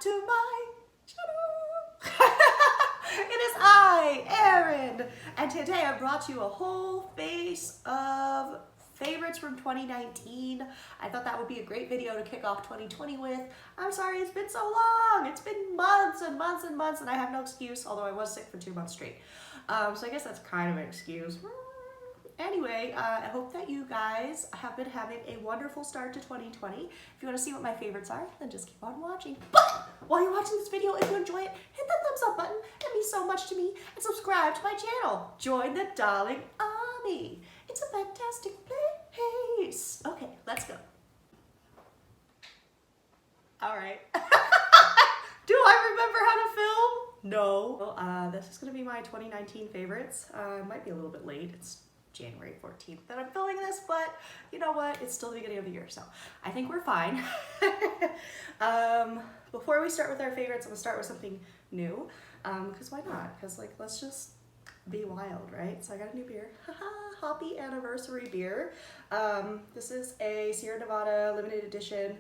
to my channel. It is I, Erin, and today I brought you a whole face of favorites from 2019. I thought that would be a great video to kick off 2020 with. I'm sorry it's been so long. It's been months and months and months and I have no excuse, although I was sick for 2 months straight. So I guess that's kind of an excuse. Anyway, I hope that you guys have been having a wonderful start to 2020. If you want to see what my favorites are, then just keep on watching. But while you're watching this video, if you enjoy it, hit that thumbs up button. It means so much to me. And subscribe to my channel. Join the darling army. It's a fantastic place. Okay, let's go. All right. Do I remember how to film? No. Well, this is going to be my 2019 favorites. Might be a little bit late. It's January 14th that I'm filming this, but you know what? It's still the beginning of the year, so I think we're fine. Before we start with our favorites, I'm gonna start with something new, because why not? Because like, let's just be wild, right? So I got a new beer, Happy Anniversary beer. This is a Sierra Nevada limited edition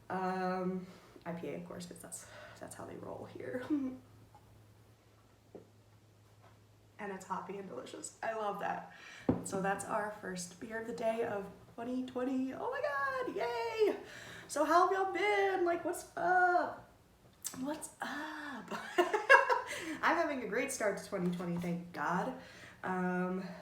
IPA, of course, because that's how they roll here. And it's hoppy and delicious. I love that. So that's our first beer of the day of 2020. Oh my God, yay! So how have y'all been? Like, what's up? What's up? I'm having a great start to 2020, thank God.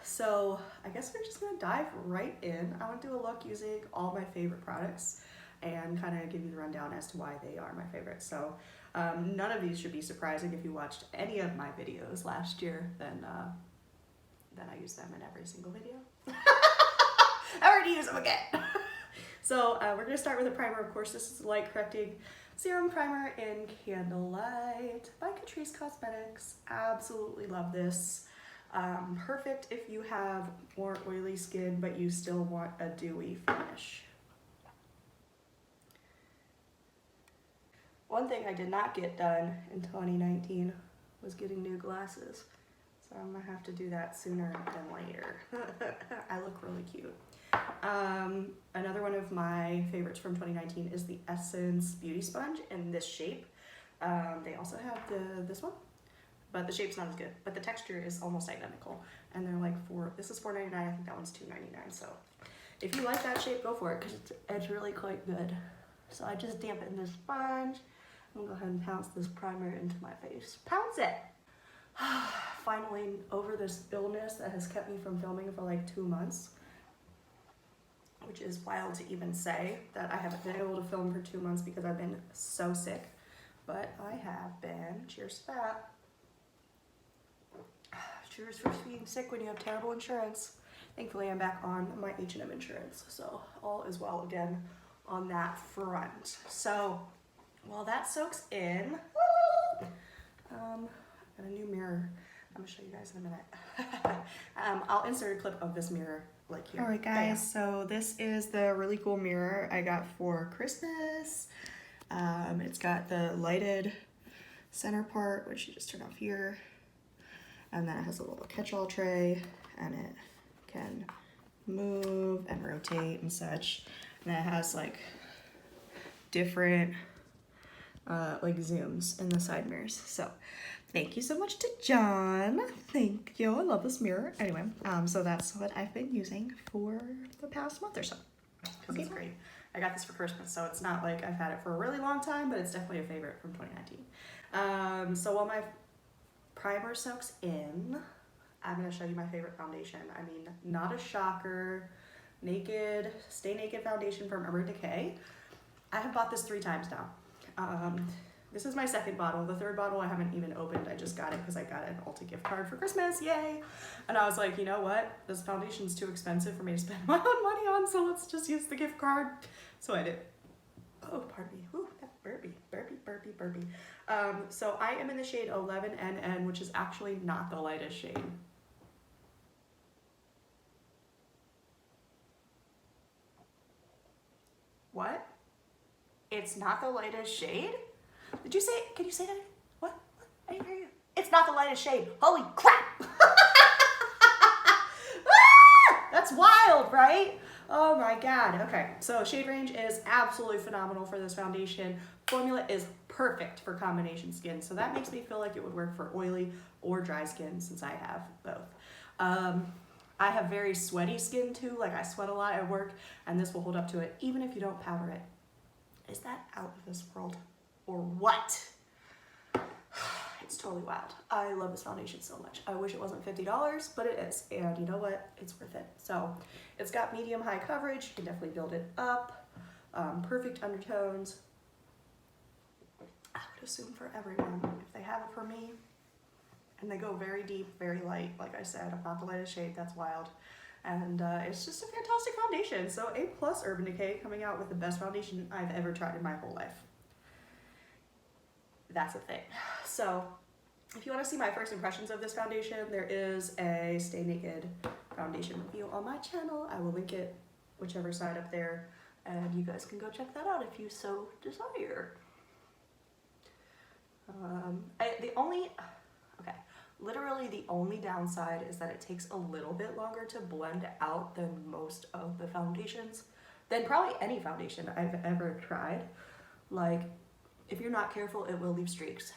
So I guess we're just gonna dive right in. I want to do a look using all my favorite products and kind of give you the rundown as to why they are my favorites. So none of these should be surprising. If you watched any of my videos last year, then I use them in every single video. I already use them again. So we're gonna start with a primer. Of course, this is the light correcting serum primer in Candlelight by Catrice Cosmetics. Absolutely love this. Perfect if you have more oily skin, but you still want a dewy finish. One thing I did not get done in 2019 was getting new glasses. So I'm gonna have to do that sooner than later. I look really cute. Another one of my favorites from 2019 is the Essence Beauty Sponge in this shape. They also have this one, but the shape's not as good, but the texture is almost identical. And they're like this is $4.99, I think that one's $2.99. So if you like that shape, go for it, because it's really quite good. So I just dampen this sponge. I'm gonna go ahead and pounce this primer into my face. Pounce it! Finally over this illness that has kept me from filming for like 2 months, which is wild to even say that I haven't been able to film for 2 months because I've been so sick, but I have been. Cheers to that. Cheers for being sick when you have terrible insurance. Thankfully I'm back on my H&M insurance, so all is well again on that front. So while that soaks in, got a new mirror. I'm gonna show you guys in a minute. I'll insert a clip of this mirror like here. All right guys, so this is the really cool mirror I got for Christmas. It's got the lighted center part, which you just turn off here. And then it has a little catch-all tray, and it can move and rotate and such. And then it has like different like zooms in the side mirrors. So thank you so much to John. Thank you. I love this mirror. Anyway, so that's what I've been using for the past month or so. Because it's great. I got this for Christmas, so it's not like I've had it for a really long time, but it's definitely a favorite from 2019. So while my primer soaks in, I'm going to show you my favorite foundation. I mean, not a shocker. Stay Naked foundation from Urban Decay. I have bought this 3 times now. This is my second bottle. The third bottle I haven't even opened. I just got it because I got an Ulta gift card for Christmas, yay! And I was like, you know what? This foundation's too expensive for me to spend my own money on, so let's just use the gift card. So I did. Oh, pardon me. Ooh, that burpee. So I am in the shade 11NN, which is actually not the lightest shade. What? It's not the lightest shade? Did you say it? Can you say that? What? I didn't hear you. It's not the lightest shade. Holy crap! Ah! That's wild, right? Oh my God. Okay, so shade range is absolutely phenomenal for this foundation. Formula is perfect for combination skin, so that makes me feel like it would work for oily or dry skin since I have both. I have very sweaty skin too, like I sweat a lot at work, and this will hold up to it even if you don't powder it. Is that out of this world or what? It's totally wild. I love this foundation so much. I wish it wasn't $50, but it is. And you know what? It's worth it. So it's got medium high coverage. You can definitely build it up. Perfect undertones. I would assume for everyone. If they have it for me, and they go very deep, very light. Like I said, I'm not the lightest shade. That's wild. And it's just a fantastic foundation. So A+ Urban Decay coming out with the best foundation I've ever tried in my whole life. That's a thing. So if you want to see my first impressions of this foundation, there is a Stay Naked foundation review on my channel. I will link it whichever side up there, and you guys can go check that out if you so desire. Literally the only downside is that it takes a little bit longer to blend out than most of the foundations, than probably any foundation I've ever tried. Like, if you're not careful, it will leave streaks.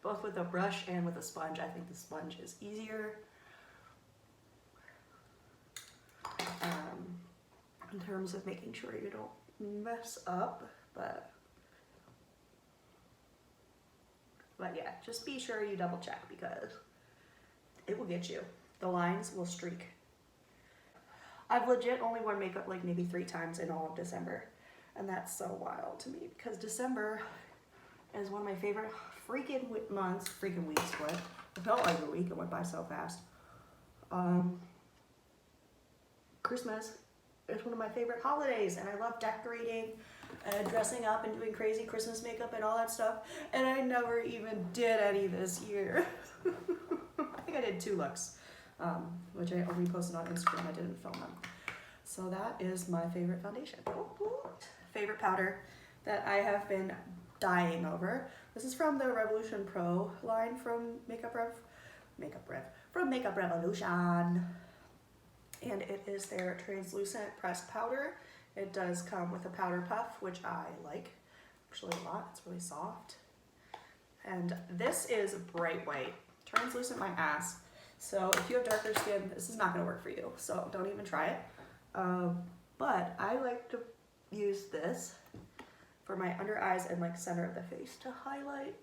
Both with a brush and with a sponge. I think the sponge is easier. In terms of making sure you don't mess up, but yeah, just be sure you double check because it will get you. The lines will streak. I've legit only worn makeup like maybe 3 times in all of December. And that's so wild to me because December is one of my favorite freaking months, freaking weeks, what? It felt like a week, it went by so fast. Christmas is one of my favorite holidays and I love decorating and dressing up and doing crazy Christmas makeup and all that stuff. And I never even did any this year. I think I did 2 looks, which I only posted on Instagram, I didn't film them. So that is my favorite foundation. Favorite powder that I have been dying over. This is from the Revolution Pro line from Makeup Revolution. And it is their translucent pressed powder. It does come with a powder puff, which I like actually a lot. It's really soft. And this is bright white, translucent my ass. So if you have darker skin, this is not gonna work for you. So don't even try it. But I like to use this for my under eyes and like center of the face to highlight.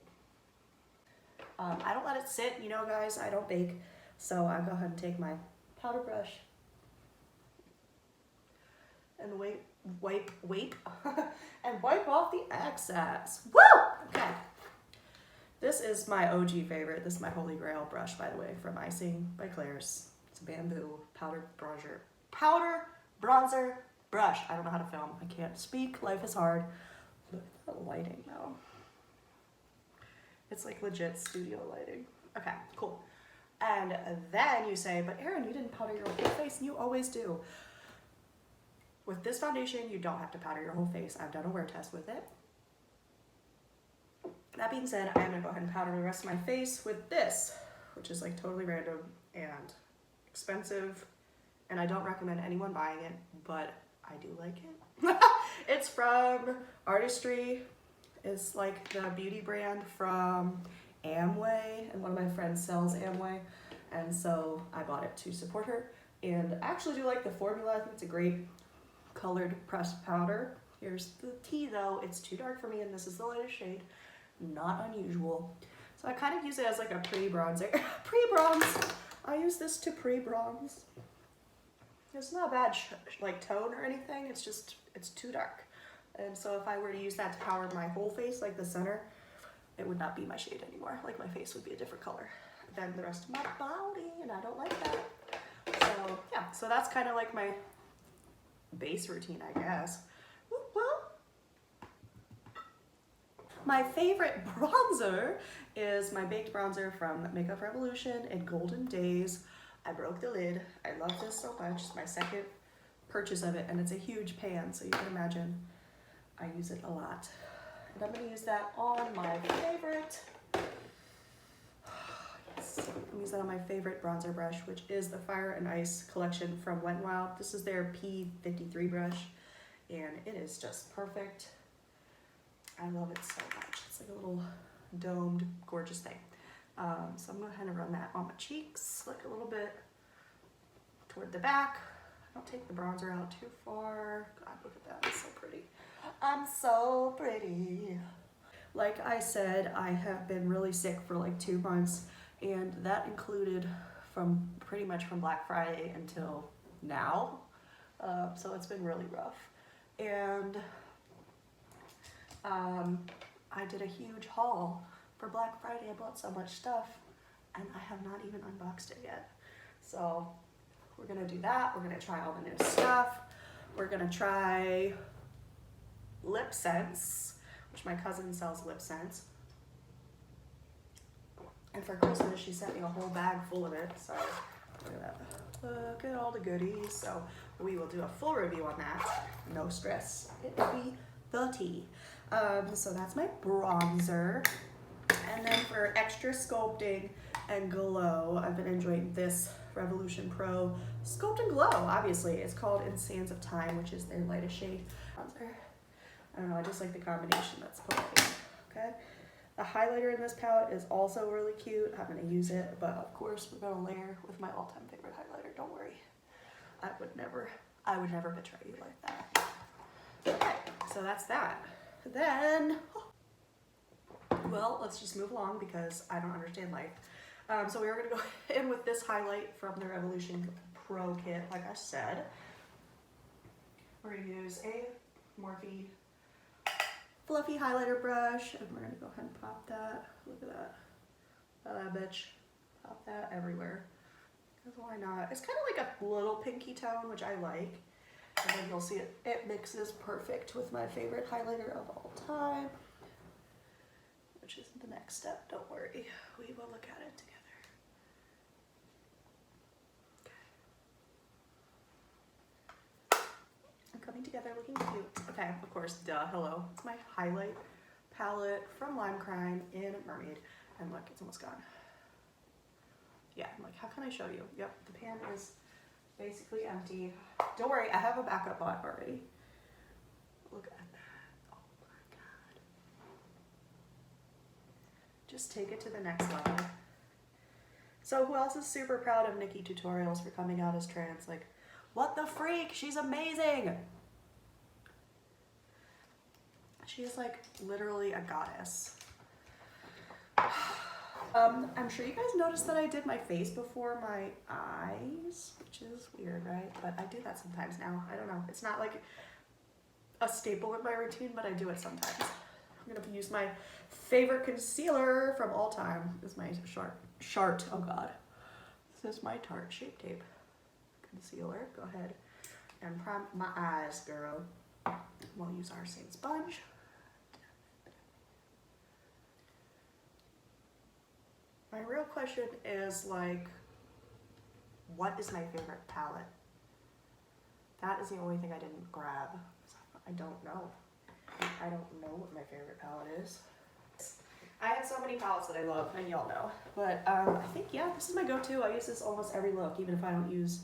I don't let it sit, you know guys, I don't bake. So I go ahead and take my powder brush and wipe and wipe off the excess. Woo! Okay. This is my OG favorite. This is my holy grail brush, by the way, from Icing by Claire's. It's a bamboo powder bronzer brush. I don't know how to film. I can't speak. Life is hard. Look at the lighting though. It's like legit studio lighting. Okay, cool. And then you say, but Erin, you didn't powder your whole face. You always do. With this foundation, you don't have to powder your whole face. I've done a wear test with it. That being said, I'm gonna go ahead and powder the rest of my face with this, which is like totally random and expensive. And I don't recommend anyone buying it, but I do like it. It's from Artistry. It's like the beauty brand from Amway, and one of my friends sells Amway, and so I bought it to support her. And I actually do like the formula. I think it's a great colored pressed powder. Here's the tea though. It's too dark for me, and this is the lightest shade. Not unusual. So I kind of use it as like a pre-bronzer. Pre-bronze. I use this to pre-bronze. It's not a bad like tone or anything. It's just, it's too dark. And so if I were to use that to power my whole face, like the center, it would not be my shade anymore. Like my face would be a different color than the rest of my body, and I don't like that. So yeah, so that's kind of like my base routine, I guess. My favorite bronzer is my baked bronzer from Makeup Revolution in Golden Days. I broke the lid. I love this so much. It's my second purchase of it, and it's a huge pan, so you can imagine I use it a lot. And I'm gonna use that on my favorite. Yes. this. I'm using that on my favorite bronzer brush, which is the Fire and Ice collection from Wet n Wild. This is their P53 brush, and it is just perfect. I love it so much. It's like a little domed, gorgeous thing. So I'm going to kind of run that on my cheeks, like a little bit toward the back. Don't take the bronzer out too far. God, look at that, it's so pretty. I'm so pretty. Like I said, I have been really sick for like 2 months, and that included from pretty much from Black Friday until now. So it's been really rough. And I did a huge haul for Black Friday. I bought so much stuff, and I have not even unboxed it yet. So we're gonna do that. We're gonna try all the new stuff. We're gonna try lip scents, which my cousin sells lip scents. And for Christmas, she sent me a whole bag full of it. So look at that. Look at all the goodies. So we will do a full review on that. No stress. It will be the tea. So that's my bronzer. And then for extra sculpting and glow, I've been enjoying this Revolution Pro Sculpt and Glow, obviously. It's called In Sands of Time, which is their lightest shade bronzer. I don't know, I just like the combination that's put in, okay? The highlighter in this palette is also really cute. I'm gonna use it, but of course we're gonna layer with my all-time favorite highlighter, don't worry. I would never betray you like that. Okay, so that's that. Then, well, let's just move along because I don't understand life. So we are gonna go in with this highlight from the Revolution Pro kit, like I said. We're gonna use a Morphe fluffy highlighter brush, and we're gonna go ahead and pop that. Look at that. That bitch. Pop that everywhere. Because why not? It's kind of like a little pinky tone, which I like. And then you'll see it mixes perfect with my favorite highlighter of all time, which is the next step. Don't worry. We will look at it together. Coming together, looking cute. Okay, of course, duh, hello. It's my highlight palette from Lime Crime in Mermaid. And look, it's almost gone. Yeah, I'm like, how can I show you? Yep, the pan is basically empty. Don't worry, I have a backup pot already. Look at that. Oh my God. Just take it to the next level. So who else is super proud of Nikki Tutorials for coming out as trans? Like, what the freak? She's amazing. She is like literally a goddess. I'm sure you guys noticed that I did my face before my eyes, which is weird, right? But I do that sometimes now. I don't know. It's not like a staple in my routine, but I do it sometimes. I'm gonna use my favorite concealer from all time. This is my Chart. Oh God. This is my Tarte Shape Tape concealer. Go ahead and prime my eyes, girl. We'll use our same sponge. My real question is like, what is my favorite palette? That is the only thing I didn't grab. I don't know. I don't know what my favorite palette is. I have so many palettes that I love, and y'all know. But I think, yeah, this is my go-to. I use this almost every look, even if I don't use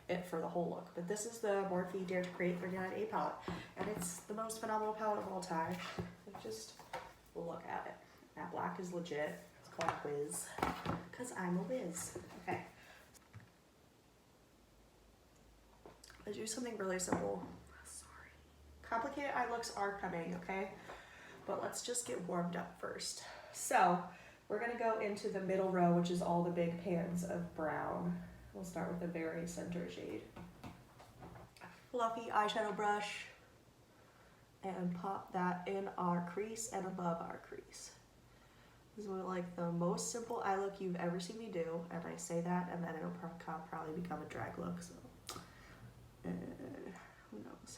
it for the whole look. But this is the Morphe Dare to Create 39A palette, and it's the most phenomenal palette of all time. Just look at it. That black is legit. It's called Whiz, because I'm a whiz. Okay. Let's do something really simple. Sorry. Complicated eye looks are coming, okay? But let's just get warmed up first. So we're gonna go into the middle row, which is all the big pans of brown. We'll start with the very center shade. Fluffy eyeshadow brush, and pop that in our crease and above our crease. This is like the most simple eye look you've ever seen me do, and I say that, and then it'll probably become a drag look, so who knows.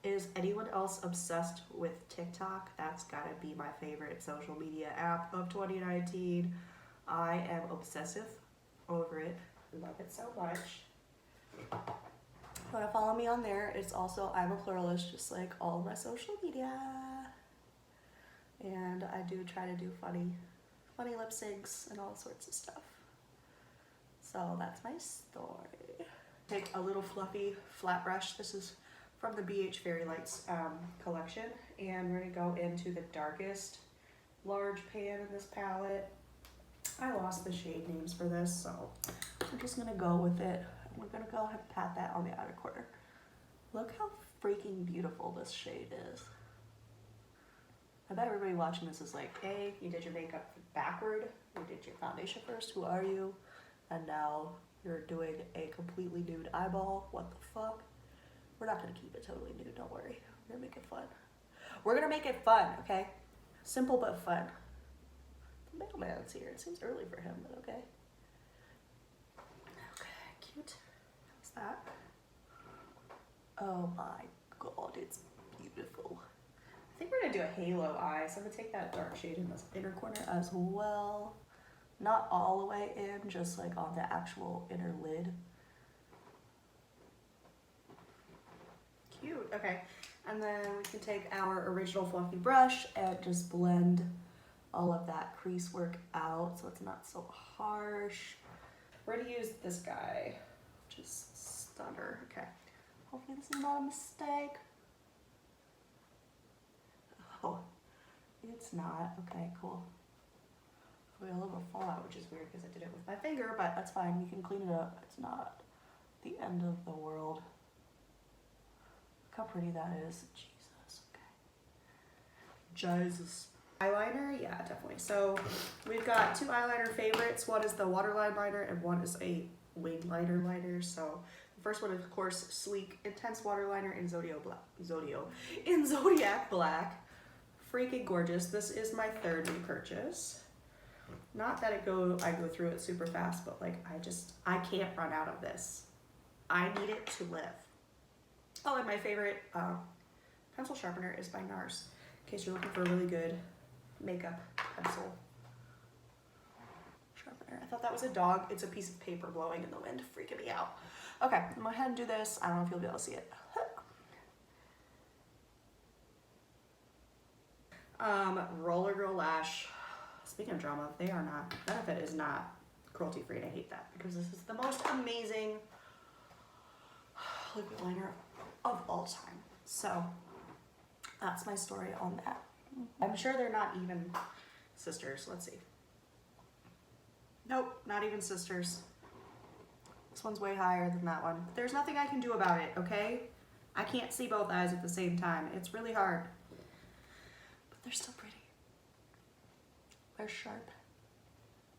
Is anyone else obsessed with TikTok? That's gotta be my favorite social media app of 2019. I am obsessive over it. Love it so much. If you wanna follow me on there, it's also I'm a pluralist, just like all of my social media. And I do try to do funny funny lip syncs and all sorts of stuff. So that's my story. Take a little fluffy flat brush. This is from the BH Fairy Lights collection, and we're gonna go into the darkest large pan in this palette. I lost the shade names for this, so I'm just gonna go with it. We're gonna go ahead and pat that on the outer corner. Look how freaking beautiful this shade is. I bet everybody watching this is like, hey, you did your makeup backward, you did your foundation first, who are you? And now you're doing a completely nude eyeball, what the fuck? We're not gonna keep it totally nude, don't worry. We're gonna make it fun. We're gonna make it fun, okay? Simple but fun. The mailman's here, it seems early for him, but okay. Okay, cute. How's that? Oh my god, it's beautiful. I think we're gonna do a halo eye, so I'm gonna take that dark shade in this inner corner as well. Not all the way in, just like on the actual inner lid. Cute, okay. And then we can take our original fluffy brush and just blend all of that crease work out so it's not so harsh. We're gonna use this guy, which is Stunner, okay. Hopefully this is not a mistake. Oh, it's not. Okay, cool. We got a little fallout, which is weird because I did it with my finger, but that's fine. You can clean it up. It's not the end of the world. Look how pretty that is. Jesus, okay. Jesus. Eyeliner, yeah, definitely. So we've got two eyeliner favorites. One is the waterline liner and one is a wing liner. So the first one is, of course, Sleek Intense Waterliner in Zodiac Black. Freaking gorgeous. This is my third repurchase. Not that I go through it super fast, but like I can't run out of this. I need it to live. Oh, and my favorite pencil sharpener is by NARS, in case you're looking for a really good makeup pencil sharpener. I thought that was a dog. It's a piece of paper blowing in the wind, freaking me out. Okay, I'm gonna go ahead and do this. I don't know if you'll be able to see it. Roller Girl Lash. Speaking of drama, they are not, Benefit is not cruelty free, and I hate that because this is the most amazing liquid liner of all time. So that's my story on that. I'm sure they're not even sisters. Let's see. Nope, not even sisters. This one's way higher than that one. There's nothing I can do about it, okay? I can't see both eyes at the same time. It's really hard. But they're still pretty. They're sharp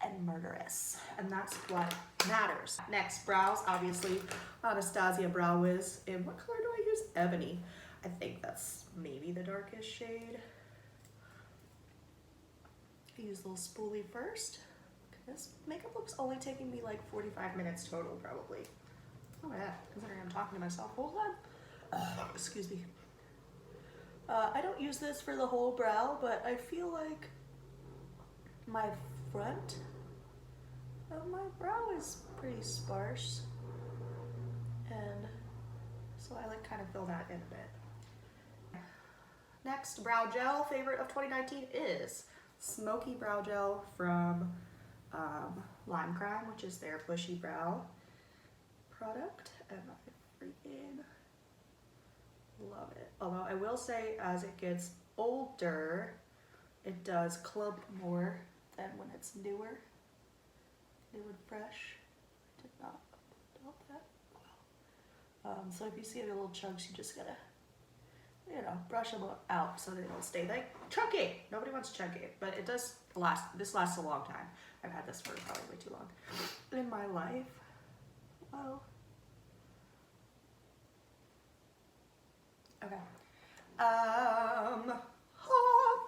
and murderous, and that's what matters. Next, brows, obviously, Anastasia Brow Wiz. In what color do I use? Ebony. I think that's maybe the darkest shade. I use a little spoolie first. This makeup look's only taking me like 45 minutes total, probably. Oh yeah, considering I'm talking to myself. Hold on. Excuse me. I don't use this for the whole brow, but I feel like my front of my brow is pretty sparse, and so I like kind of fill that in a bit. Next, brow gel, favorite of 2019 is Smoky Brow Gel from Lime Crime, which is their bushy brow product, and I freaking love it. Although I will say, as it gets older, it does clump more than when it's newer, new and fresh. I did not doubt that. Wow. So if you see any little chunks, you just gotta, you know, brush them out so they don't stay like chunky. Nobody wants chunky, but it does last. This lasts a long time. I've had this for probably way too long in my life. Oh. Okay.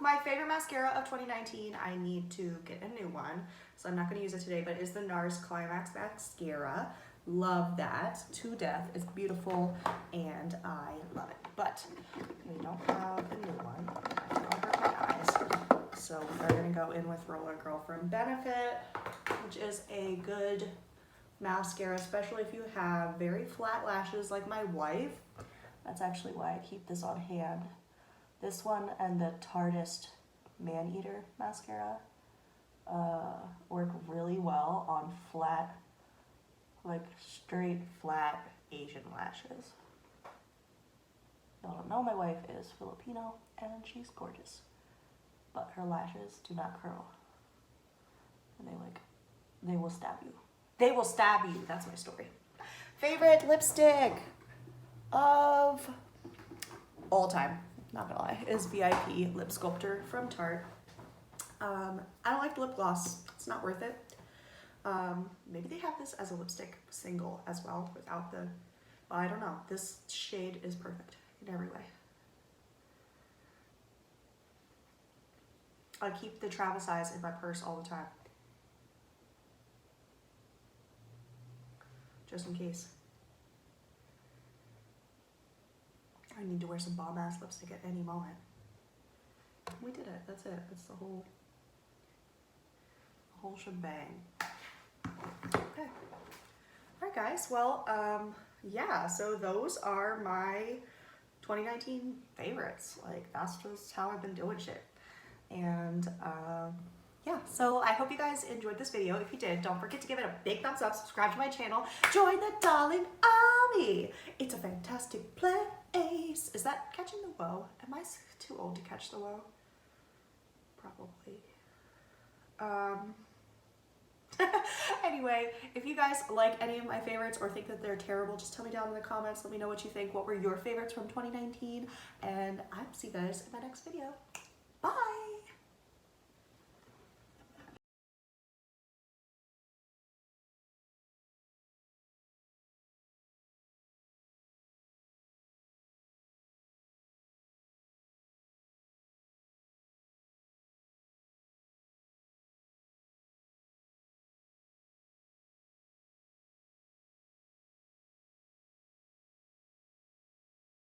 My favorite mascara of 2019, I need to get a new one, so I'm not going to use it today, but it is the NARS Climax Mascara. Love that to death. It's beautiful, and I love it, but we don't have a new one. I feel like hurt my eyes, so we're going to go in with Roller Girl from Benefit, which is a good mascara, especially if you have very flat lashes like my wife. That's actually why I keep this on hand. This one and the Tarteist Man Eater mascara work really well on flat, like straight, flat Asian lashes. Y'all don't know my wife is Filipino and she's gorgeous, but her lashes do not curl. And they will stab you. They will stab you. That's my story. Favorite lipstick of all time, not gonna lie, is VIP Lip Sculptor from Tarte. I don't like the lip gloss. It's not worth it. Maybe they have this as a lipstick single as well without the, I don't know. This shade is perfect in every way. I keep the travel size in my purse all the time. Just in case. I need to wear some bomb ass lipstick at any moment. We did it. That's it. That's the whole shebang. Okay. Alright guys, well, yeah, so those are my 2019 favorites. Like, that's just how I've been doing shit. And yeah, so I hope you guys enjoyed this video. If you did, don't forget to give it a big thumbs up, subscribe to my channel, join the darling army. It's a fantastic place. Is that catching the woe? Am I too old to catch the woe? Probably. Anyway, if you guys like any of my favorites or think that they're terrible, just tell me down in the comments. Let me know what you think. What were your favorites from 2019? And I'll see you guys in my next video. Bye!